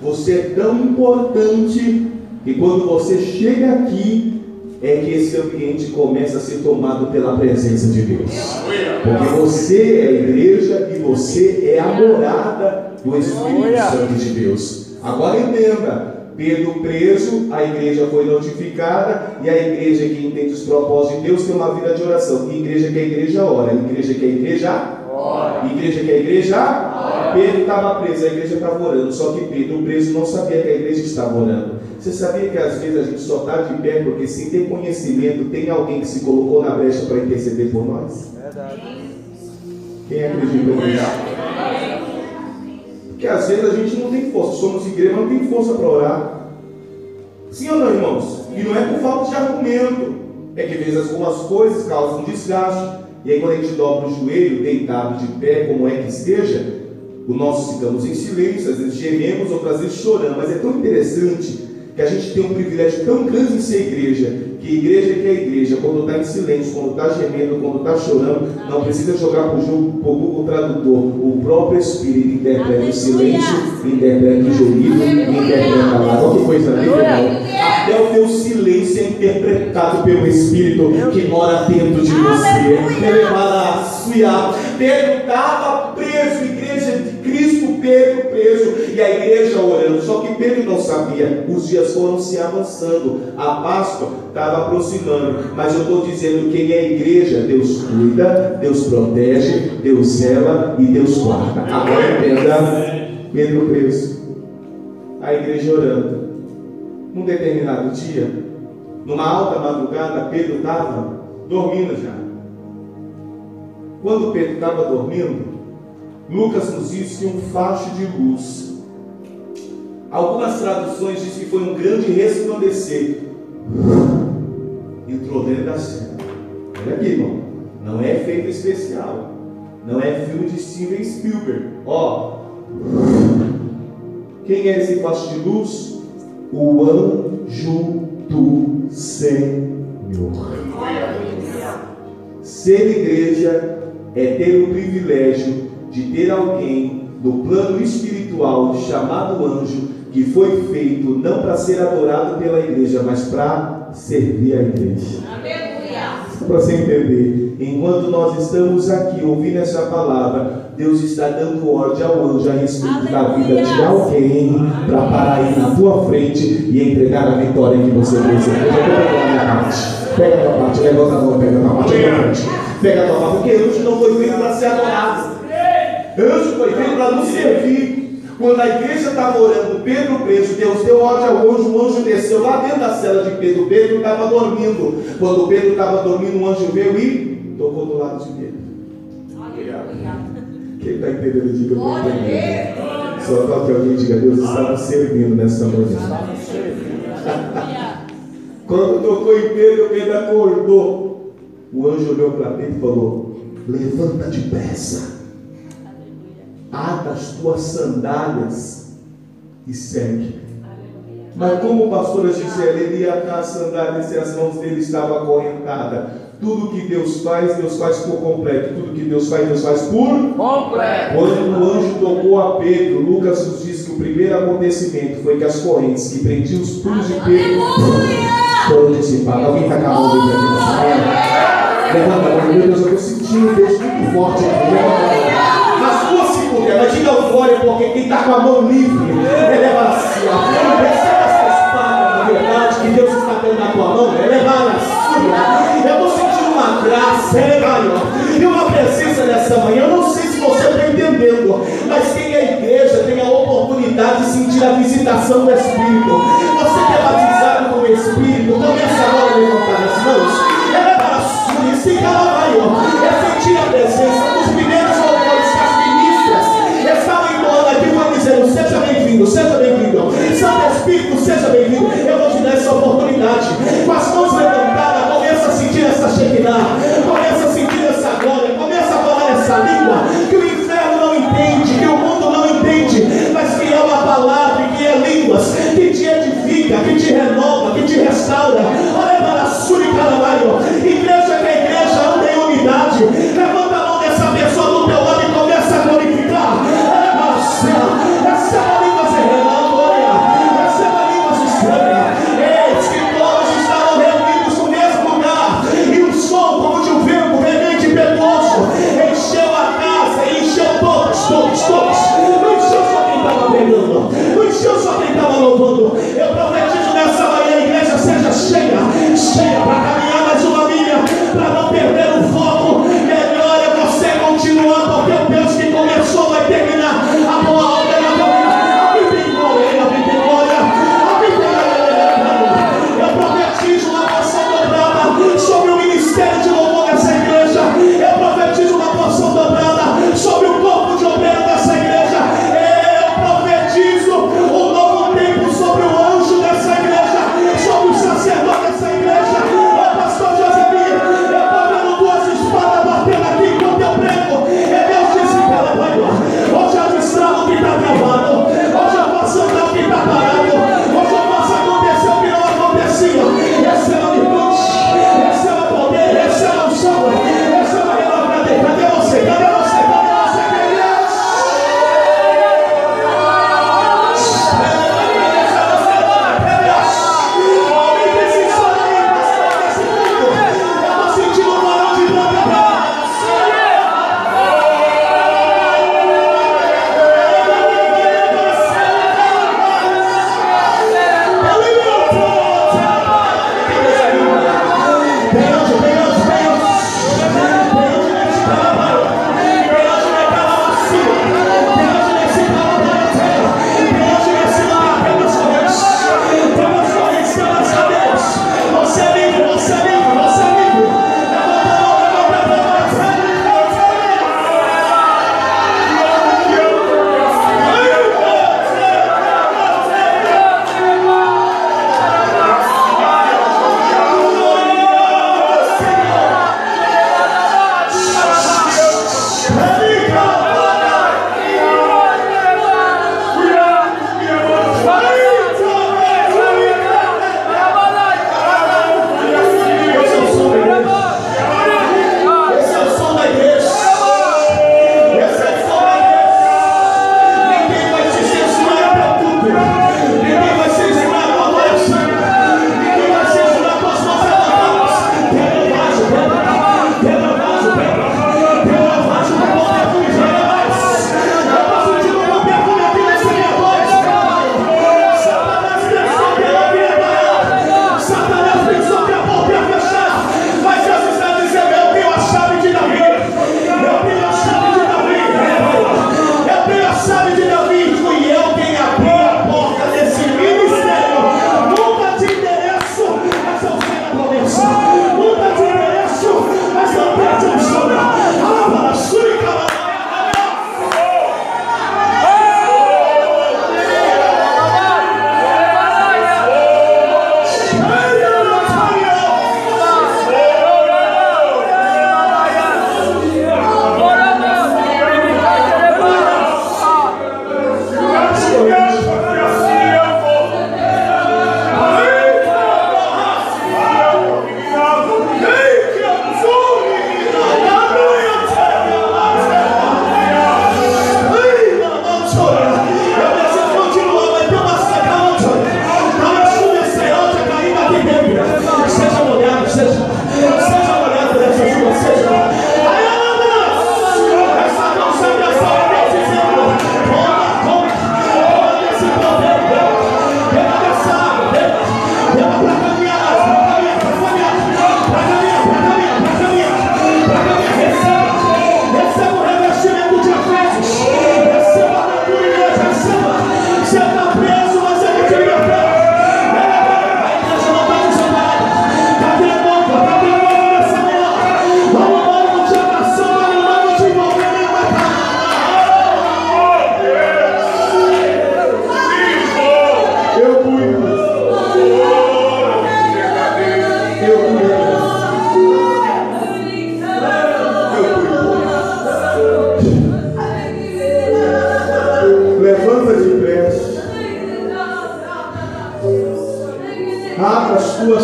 Você é tão importante que quando você chega aqui, é que esse ambiente começa a ser tomado pela presença de Deus, porque você é a igreja e você é a morada do Espírito Santo de Deus. Agora entenda, Pedro preso, a igreja foi notificada, e a igreja que entende os propósitos de Deus tem uma vida de oração. E igreja que a igreja ora, igreja que a igreja ora, igreja que a igreja ora. Pedro estava preso, a igreja estava orando, só que Pedro preso não sabia que a igreja estava orando. Você sabia que às vezes a gente só está de pé porque, sem ter conhecimento, tem alguém que se colocou na brecha para interceder por nós? Verdade. Quem acredita nisso? Porque às vezes a gente não tem força, somos igreja, mas não tem força para orar. Sim ou não, irmãos? E não é por falta de argumento, é que às vezes algumas coisas causam desgaste, e aí quando a gente dobra o joelho, deitado de pé, como é que esteja, nós ficamos em silêncio, às vezes gememos, outras vezes choramos. Mas é tão interessante que a gente tem um privilégio tão grande em ser igreja, que igreja que é igreja, quando está em silêncio, quando está gemendo, quando está chorando, não precisa jogar para o Google Tradutor. O próprio Espírito interpreta o silêncio, interpreta o gemido, interpreta a lágrima. Olha que coisa linda, irmão. Até o teu silêncio é interpretado pelo Espírito que mora dentro de você. Pedro estava preso, igreja de Cristo, Pedro preso, e a igreja orando. Só que Pedro não sabia, os dias foram se avançando, a Páscoa estava aproximando. Mas eu estou dizendo: quem é igreja, Deus cuida, Deus protege, Deus zela e Deus guarda. Agora entenda, Pedro preso, a igreja orando. Num determinado dia, numa alta madrugada, Pedro estava dormindo já. Quando Pedro estava dormindo, Lucas nos diz que um facho de luz. Algumas traduções dizem que foi um grande resplandecer. Entrou dentro da cena. Olha aqui, irmão. Não é efeito especial. Não é filme de Steven Spielberg. Ó. Quem é esse facho de luz? O anjo do Senhor. Ser igreja é ter o privilégio de ter alguém do plano espiritual chamado anjo, que foi feito não para ser adorado pela igreja, mas para servir a igreja. Só para você entender, enquanto nós estamos aqui ouvindo essa palavra, Deus está dando ordem ao anjo a respeito da vida de alguém para parar aí na tua frente e entregar a vitória que você precisa. Eu vou pegar a minha parte. Pega a tua parte, levanta a mão, pega a tua parte, pega a tua parte, porque anjo não foi feito para ser adorado. Anjo foi feito para nos servir. Quando a igreja estava orando, Pedro preso, Deus deu ordem ao anjo, o anjo desceu lá dentro da cela de Pedro. Pedro estava dormindo. Quando Pedro estava dormindo, um anjo veio e tocou do lado de Pedro. Quem está entendendo, diga eu estou entendendo. Só toque alguém e diga, Deus está nos servindo nessa manhã. Quando tocou em Pedro, Pedro acordou. O anjo olhou para Pedro e falou: levanta depressa, ata as tuas sandálias e segue. Mas como o pastor Gisele, ele ia atar as sandálias e as mãos dele estavam acorrentadas. Tudo que Deus faz por completo. Tudo que Deus faz por completo. Quando o anjo tocou a Pedro, Lucas nos diz que o primeiro acontecimento foi que as correntes que prendiam os punhos de Pedro foram dissipadas. Alguém está com a mão dele aqui? Levanta a mão, meu Deus, eu estou sentindo Deus muito forte aqui. Nas duas segundas, mas diga glória, porque quem está com a mão livre, eleva assim, ó. Receba essa espada, na verdade, que Deus está dando na tua mão, eleva a sua. Eu estou sentindo uma graça, e uma presença nessa manhã. Eu não sei se você está entendendo, mas quem é igreja tem a oportunidade de sentir a visitação do Espírito. Você que é batizado com o Espírito, começa agora a levantar as mãos. Eleva a sua, e se cala, é sentir a presença. Um dos primeiros louvores que as ministras estavam entoando aqui foi dizendo: seja bem-vindo, seja bem-vindo. Santo Espírito, seja bem-vindo. Eu vou te dar essa oportunidade. Com as mãos levantadas, começa a sentir essa Shekinah, começa a sentir essa glória, começa a falar essa língua que o inferno não entende, que o mundo não entende, mas que é uma palavra, que é línguas, que te edifica, que te renova.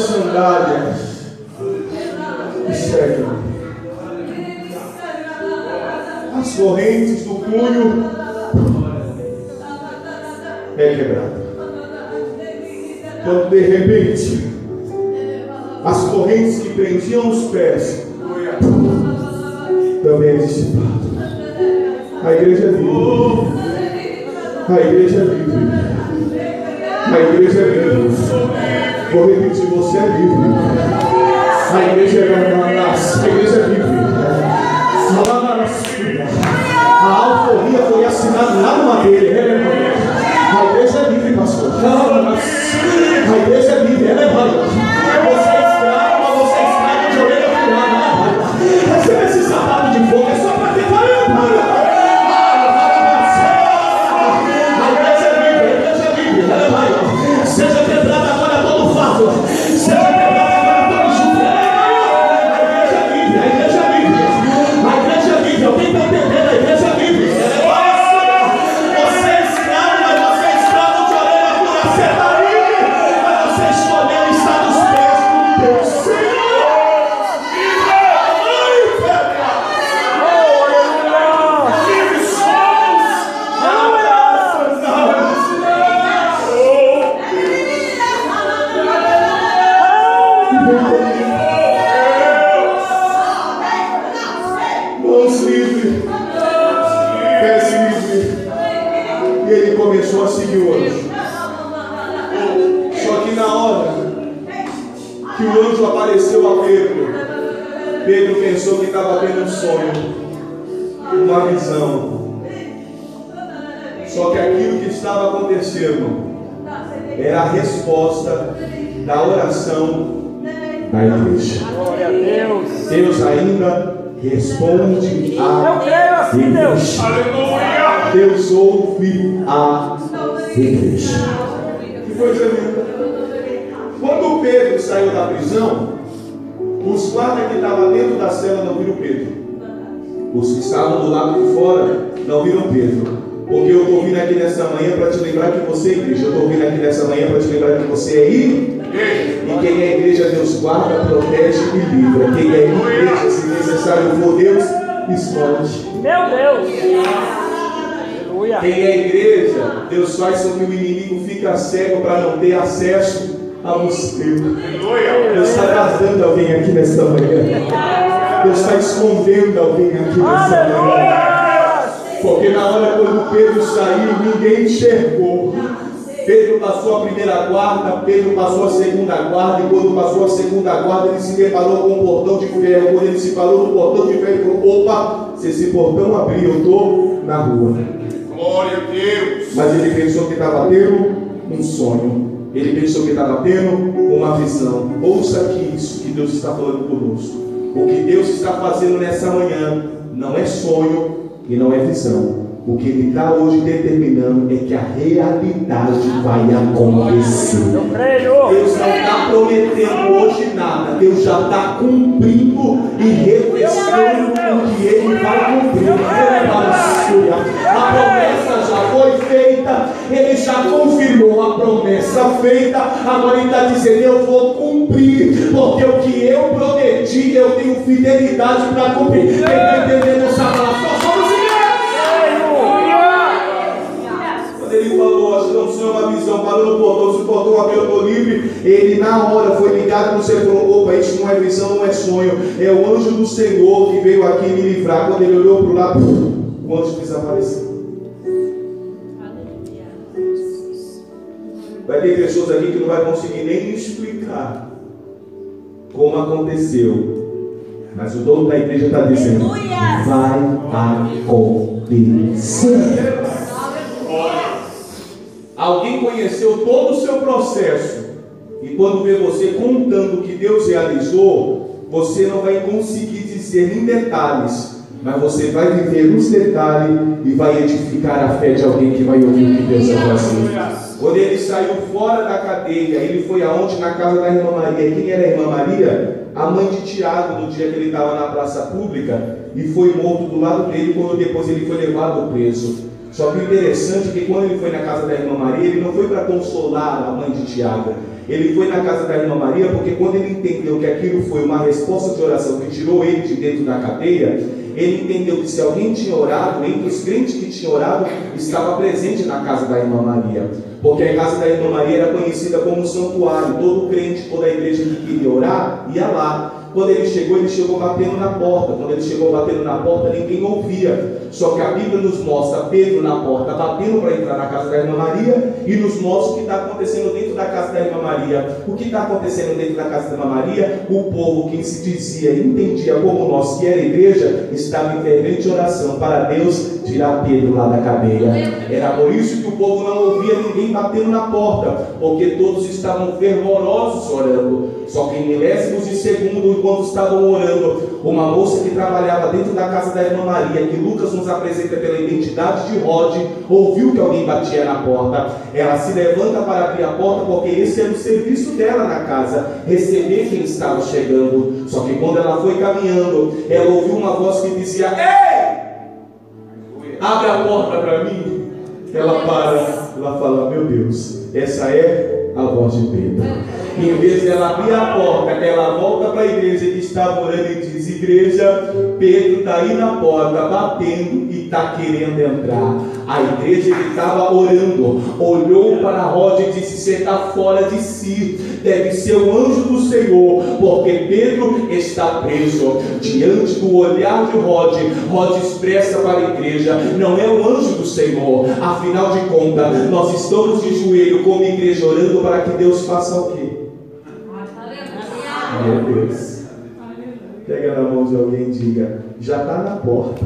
sandálias e segue-me. As correntes do punho é quebrada. Quando de repente as correntes que prendiam os pés também é dissipado. A igreja é viva. A igreja é viva. A igreja é livre. Vou repetir, você é livre. A igreja é livre. A igreja é livre. A alforria foi assinada lá no madeira. A igreja é livre, pastor. A igreja é livre, ela é válida. Você é escravo, mas você é escravo de orelha furada. Você esse sapato de fogo, é só para ter valeu. Seja quebrado agora todo fato. Seja quebrado agora todo jugo. A igreja é livre. A igreja é livre. A igreja é livre. Alguém está entendendo? A igreja é livre. Você é escravo, mas você é escravo de orelha pura. Você está livre, mas você escolheu estar nos pés do Deus. Mãos livres, pés livres. E ele começou a seguir o anjo. Só que na hora que o anjo apareceu a Pedro, Pedro pensou que estava tendo um sonho, uma visão. Só que aquilo que estava acontecendo era a resposta da oração da igreja. Glória a Deus. Deus ainda responde a igreja. Aleluia. Deus ouve a igreja. Que coisa linda. Quando Pedro saiu da prisão, os guardas que estavam dentro da cela não viram Pedro. Os que estavam do lado de fora não viram Pedro. Porque eu estou vindo aqui nessa manhã para te lembrar que você é igreja. Eu estou vindo aqui nessa manhã para te lembrar que você é igreja. E quem é igreja, Deus guarda, protege e livra. Quem é igreja, se necessário for, Deus esconde. Meu Deus. Aleluia. Quem é igreja, Deus faz com que o inimigo fique cego para não ter acesso a você. Deus está guardando alguém aqui nessa manhã. Deus está escondendo alguém aqui nessa manhã. Porque na hora quando Pedro saiu, ninguém enxergou. Pedro passou a primeira guarda, Pedro passou a segunda guarda, e quando passou a segunda guarda, ele se deparou com um portão de ferro. Quando ele se parou no portão de ferro, ele falou: opa, se esse portão abrir, eu estou na rua. Glória a Deus. Mas ele pensou que estava tendo um sonho. Ele pensou que estava tendo uma visão. Ouça aqui isso que Deus está falando conosco. O que Deus está fazendo nessa manhã não é sonho e não é visão. O que Ele está hoje determinando é que a realidade vai acontecer. Deus não está prometendo hoje nada. Deus já está cumprindo e refrescando o que Ele vai cumprir. A promessa já foi feita. Ele já confirmou a promessa feita. Agora Ele está dizendo: eu vou cumprir, porque o que eu prometi, eu tenho fidelidade para cumprir. Quem está entendendo essa palavra? Ele falou, acho que não sonho, uma visão, parou no portão, se o portão abriu, eu estou livre. Ele na hora foi ligado no céu e falou: opa, isso não é visão, não é sonho, é o anjo do Senhor que veio aqui me livrar. Quando ele olhou para o lado, o anjo desapareceu. Vai ter pessoas aqui que não vai conseguir nem explicar como aconteceu, mas o dono da igreja está dizendo: vai acontecer. Alguém conheceu todo o seu processo, e quando vê você contando o que Deus realizou, você não vai conseguir dizer em detalhes, mas você vai viver os detalhes e vai edificar a fé de alguém que vai ouvir o que Deus vai fazer. Quando ele saiu fora da cadeia, ele foi aonde? Na casa da irmã Maria. Quem era a irmã Maria? A mãe de Tiago, no dia que ele estava na praça pública, e foi morto do lado dele, quando depois ele foi levado preso. Só que o interessante é que quando ele foi na casa da irmã Maria, ele não foi para consolar a mãe de Tiago. Ele foi na casa da irmã Maria porque quando ele entendeu que aquilo foi uma resposta de oração que tirou ele de dentro da cadeia, ele entendeu que se alguém tinha orado, entre os crentes que tinham orado, estava presente na casa da irmã Maria. Porque a casa da irmã Maria era conhecida como um santuário. Todo crente, toda a igreja que queria orar, ia lá. Quando ele chegou batendo na porta. Quando ele chegou batendo na porta, ninguém ouvia. Só que a Bíblia nos mostra Pedro na porta, batendo para entrar na casa da irmã Maria, e nos mostra o que está acontecendo dentro da casa da irmã Maria. O que está acontecendo dentro da casa da irmã Maria? O povo que se dizia e entendia como nós, que era igreja, estava em fervente oração para Deus tirar Pedro lá da cadeia. Era por isso que o povo não ouvia ninguém batendo na porta, porque todos estavam fervorosos orando. Só que em milésimos de segundo, enquanto estavam orando, uma moça que trabalhava dentro da casa da irmã Maria, que Lucas nos apresenta pela identidade de Rod, ouviu que alguém batia na porta. Ela se levanta para abrir a porta, porque esse era o serviço dela na casa, receber quem estava chegando. Só que quando ela foi caminhando, ela ouviu uma voz que dizia: ei, abre a porta para mim. Ela para, ela fala: meu Deus, essa é a voz de Pedro. Em vez de ela abrir a porta, ela volta para a igreja que estava orando e diz: igreja, Pedro está aí na porta, batendo e está querendo entrar. A igreja que estava orando olhou para Rod e disse: você está fora de si, deve ser o anjo do Senhor, porque Pedro está preso. Diante do olhar de Rod expressa para a igreja: não é o anjo do Senhor. Afinal de contas, nós estamos de joelho como igreja orando para que Deus faça o quê? Meu Deus. Pega na mão de alguém e diga: já está na porta.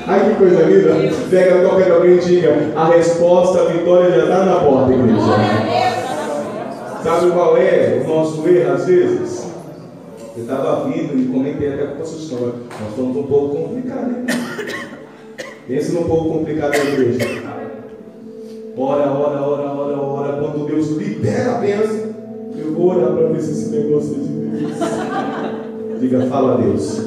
Ai, que coisa linda. Pega, toca de alguém e diga: a resposta, a vitória já está na porta, igreja. Sabe qual é o nosso erro às vezes? Eu estava vindo e comentei até com a pastor: nós estamos um pouco complicados, hein? Pensa num pouco complicado da igreja. Ora. Quando Deus libera a bênção, eu vou orar para ver se esse negócio é de Deus. Diga: fala a Deus.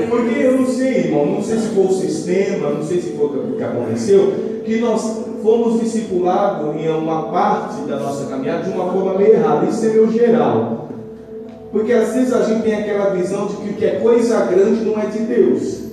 Porque eu não sei, irmão, não sei se foi o sistema, não sei se foi o que aconteceu, que nós fomos discipulados em uma parte da nossa caminhada de uma forma meio errada. Isso é meu geral. Porque às vezes a gente tem aquela visão de que o que é coisa grande não é de Deus.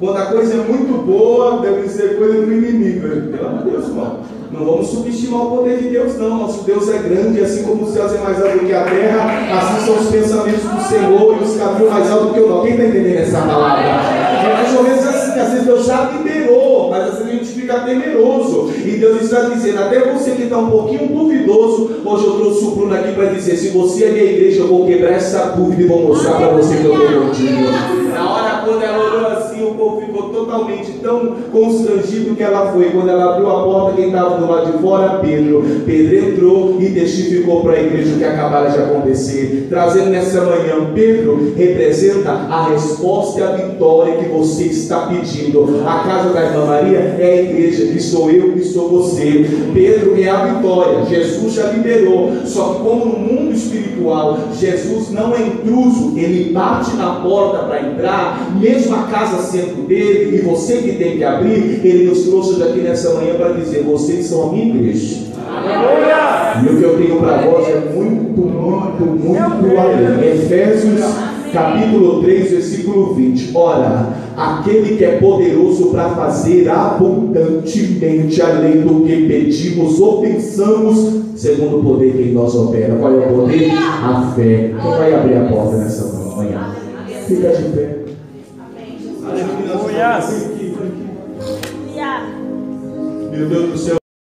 Quando a coisa é muito boa, deve ser coisa do inimigo. Pelo amor de Deus, irmão. Não vamos subestimar o poder de Deus, não. Nosso Deus é grande, assim como os céus é mais alto do que a terra, assim são os pensamentos do Senhor e os caminhos mais altos do que o nosso. Quem está entendendo essa palavra? É mais ou menos assim, às vezes Deus já liberou, mas às vezes a gente fica temeroso. E Deus está dizendo: até você que está um pouquinho duvidoso, hoje eu trouxe o Bruno aqui para dizer: se você é minha igreja, eu vou quebrar essa dúvida e vou mostrar para você que eu estou contigo. Na hora quando ela orou assim, o povo ficou totalmente tão constrangido que ela foi. Quando ela abriu a porta, quem estava do lado de fora? Pedro. Pedro entrou e testificou para a igreja o que acabara de acontecer, trazendo nessa manhã: Pedro representa a resposta e a vitória que você está pedindo. A casa da irmã Maria é a igreja, que sou eu, que sou você. Pedro é a vitória, Jesus já liberou. Só que como no mundo espiritual Jesus não é intruso, ele bate na porta para entrar, mesmo a casa sendo dele e você que tem que abrir. Ele nos trouxe daqui nessa manhã para dizer: vocês são a minha igreja. E o que eu tenho para vós é muito além. Efésios capítulo 3, versículo 20. Ora, aquele que é poderoso para fazer abundantemente além do que pedimos ou pensamos, segundo o poder que em nós opera. Qual é o poder? A fé. Quem vai abrir a porta nessa manhã? Fica de pé. Aleluia. Meu Deus do céu.